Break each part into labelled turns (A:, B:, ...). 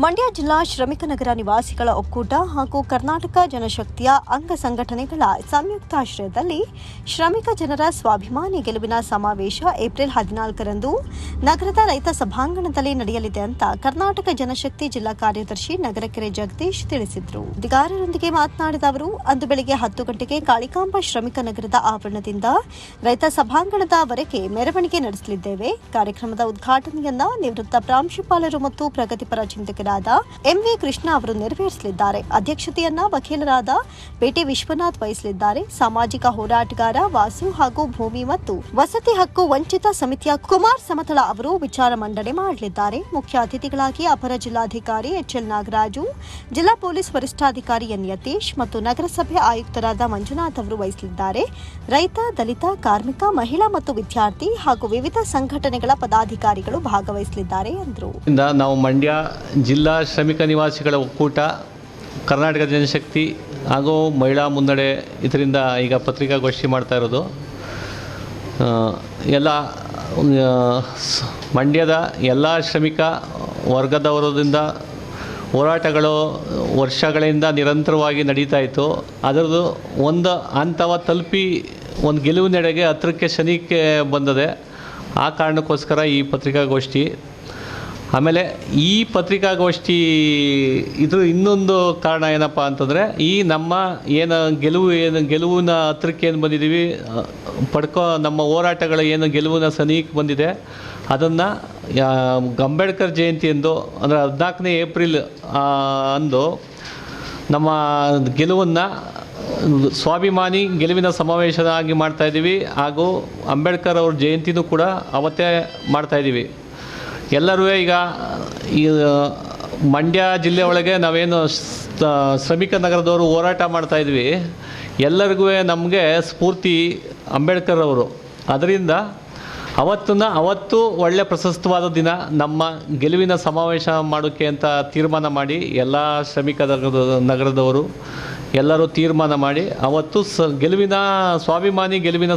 A: ಮಂಡ್ಯ ಜಿಲ್ಲಾ ಶ್ರಮಿಕ ನಗರ ನಿವಾಸಿಗಳ ಒಕ್ಕೂಟ ಹಾಗೂ ಕರ್ನಾಟಕ ಜನಶಕ್ತಿಯ ಅಂಗ ಸಂಘಟನೆಗಳ ಸಂಯುಕ್ತಾಶ್ರಯದಲ್ಲಿ ಶ್ರಮಿಕ ಜನರ ಸ್ವಾಭಿಮಾನಿ ಗೆಲುವಿನ ಸಮಾವೇಶ ಏಪ್ರಿಲ್ 14ರಂದು ನಗರದ ರೈತ ಸಭಾಂಗಣದಲ್ಲಿ ನಡೆಯಲಿದೆ ಅಂತ ಕರ್ನಾಟಕ ಜನಶಕ್ತಿ ಜಿಲ್ಲಾ ಕಾರ್ಯದರ್ಶಿ ನಗರಕೆರೆ ಜಗದೀಶ್ ತಿಳಿಸಿದರು. ಸುದ್ದಿಗಾರರೊಂದಿಗೆ ಮಾತನಾಡಿದ ಅವರು, ಅಂದು ಬೆಳಗ್ಗೆ 10 ಗಂಟೆಗೆ ಕಾಳಿಕಾಂಬ ಶ್ರಮಿಕ ನಗರದ ಆವರಣದಿಂದ ರೈತ ಸಭಾಂಗಣದವರೆಗೆ ಮೆರವಣಿಗೆ ನಡೆಸಲಿದ್ದೇವೆ. ಕಾರ್ಯಕ್ರಮದ ಉದ್ಘಾಟನೆಯನ್ನ ನಿವೃತ್ತ ಪ್ರಾಂಶುಪಾಲರು ಮತ್ತು ಪ್ರಗತಿಪರ ಚಿಂತಕರಾದ ಎಂವಿ ಕೃಷ್ಣ ಅವರು ನೆರವೇರಿಸಲಿದ್ದಾರೆ. ಅಧ್ಯಕ್ಷತೆಯನ್ನ ವಕೀಲರಾದ ಬೇಟೆ ವಿಶ್ವನಾಥ್ ವಹಿಸಲಿದ್ದಾರೆ. ಸಾಮಾಜಿಕ ಹೋರಾಟಗಾರ ವಾಸು ಹಾಗೂ ಭೂಮಿ ಮತ್ತು ವಸತಿ ಹಕ್ಕು ವಂಚಿತ ಸಮಿತಿಯ ಕುಮಾರ್ ಸಮತಳ ಅವರು ವಿಚಾರ ಮಂಡನೆ ಮಾಡಲಿದ್ದಾರೆ. ಮುಖ್ಯ ಅತಿಥಿಗಳಾಗಿ ಅಪರ ಜಿಲ್ಲಾಧಿಕಾರಿ ಎಚ್ಎಲ್ ನಾಗರಾಜು, ಜಿಲ್ಲಾ ಪೊಲೀಸ್ ವರಿಷ್ಠಾಧಿಕಾರಿ ಎನ್ ಯತೀಶ್ ಮತ್ತು ನಗರಸಭೆ ಆಯುಕ್ತರಾದ ಮಂಜುನಾಥ್ ಅವರು ವಹಿಸಲಿದ್ದಾರೆ. ರೈತ, ದಲಿತ, ಕಾರ್ಮಿಕ, ಮಹಿಳಾ ಮತ್ತು ವಿದ್ಯಾರ್ಥಿ ಹಾಗೂ ವಿವಿಧ ಸಂಘಟನೆಗಳ ಪದಾಧಿಕಾರಿಗಳು ಭಾಗವಹಿಸಲಿದ್ದಾರೆ ಎಂದರು.
B: ನಾವು ಮಂಡ್ಯ ಜಿಲ್ಲಾ ಶ್ರಮಿಕ ನಿವಾಸಿಗಳ ಒಕ್ಕೂಟ, ಕರ್ನಾಟಕ ಜನಶಕ್ತಿ ಹಾಗೂ ಮಹಿಳಾ ಮುನ್ನಡೆ ಇದರಿಂದ ಈಗ ಪತ್ರಿಕಾಗೋಷ್ಠಿ ಮಾಡ್ತಾ ಇರೋದು. ಎಲ್ಲ ಮಂಡ್ಯದ ಎಲ್ಲ ಶ್ರಮಿಕ ವರ್ಗದವರದಿಂದ ಹೋರಾಟಗಳು ವರ್ಷಗಳಿಂದ ನಿರಂತರವಾಗಿ ನಡೀತಾ ಇತ್ತು. ಅದರದ್ದು ಒಂದು ಹಂತವ ತಲುಪಿ ಒಂದು ಗೆಲುವಿನೆಡೆಗೆ ಹತ್ತಿರಕ್ಕೆ ಶನಿಕ್ಕೆ ಬಂದಿದೆ. ಆ ಕಾರಣಕ್ಕೋಸ್ಕರ ಈ ಪತ್ರಿಕಾಗೋಷ್ಠಿ. ಆಮೇಲೆ ಈ ಪತ್ರಿಕಾಗೋಷ್ಠಿ ಇದು ಇನ್ನೊಂದು ಕಾರಣ ಏನಪ್ಪ ಅಂತಂದರೆ, ಈ ನಮ್ಮ ಗೆಲುವಿನ ಹತ್ರಕ್ಕೆ ಏನು ಬಂದಿದ್ದೀವಿ, ನಮ್ಮ ಹೋರಾಟಗಳ ಏನು ಗೆಲುವಿನ ಸನಿಹಕ್ಕೆ ಬಂದಿದೆ, ಅದನ್ನು ಅಂಬೇಡ್ಕರ್ ಜಯಂತಿಯಂದು ಅಂದರೆ 14ನೇ ಏಪ್ರಿಲ್ ಅಂದು ನಮ್ಮ ಗೆಲುವನ್ನು ಸ್ವಾಭಿಮಾನಿ ಗೆಲುವಿನ ಸಮಾವೇಶವಾಗಿ ಮಾಡ್ತಾಯಿದ್ದೀವಿ. ಹಾಗೂ ಅಂಬೇಡ್ಕರ್ ಅವ್ರ ಜಯಂತಿನೂ ಕೂಡ ಅವತ್ತೇ ಮಾಡ್ತಾಯಿದ್ದೀವಿ. ಎಲ್ಲರೂ ಈಗ ಈ ಮಂಡ್ಯ ಜಿಲ್ಲೆ ಒಳಗೆ ನಾವೇನು ಶ್ರಮಿಕ ನಗರದವರು ಹೋರಾಟ ಮಾಡ್ತಾಯಿದ್ವಿ, ಎಲ್ಲರಿಗೂ ನಮಗೆ ಸ್ಫೂರ್ತಿ ಅಂಬೇಡ್ಕರ್ ಅವರು. ಅದರಿಂದ ಅವತ್ತು ಒಳ್ಳೆ ಪ್ರಶಸ್ತವಾದ ದಿನ, ನಮ್ಮ ಗೆಲುವಿನ ಸಮಾವೇಶ ಮಾಡೋಕ್ಕೆ ಅಂತ ತೀರ್ಮಾನ ಮಾಡಿ ಎಲ್ಲ ಶ್ರಮಿಕ ನಗರದವರು ಎಲ್ಲರೂ ತೀರ್ಮಾನ ಮಾಡಿ ಅವತ್ತು ಸ್ವಾಭಿಮಾನಿ ಗೆಲುವಿನ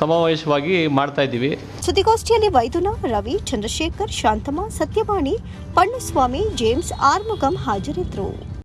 B: ಸಮಾವೇಶವಾಗಿ ಮಾಡ್ತಾ ಇದ್ದೀವಿ.
A: ಸುದ್ದಿಗೋಷ್ಠಿಯಲ್ಲಿ ವೈದುನ, ರವಿ, ಚಂದ್ರಶೇಖರ್, ಶಾಂತಮ್ಮ, ಸತ್ಯವಾಣಿ, ಪಣ್ಣುಸ್ವಾಮಿ, ಜೇಮ್ಸ್, ಆರ್ಮುಗಂ ಹಾಜರಿದ್ದರು.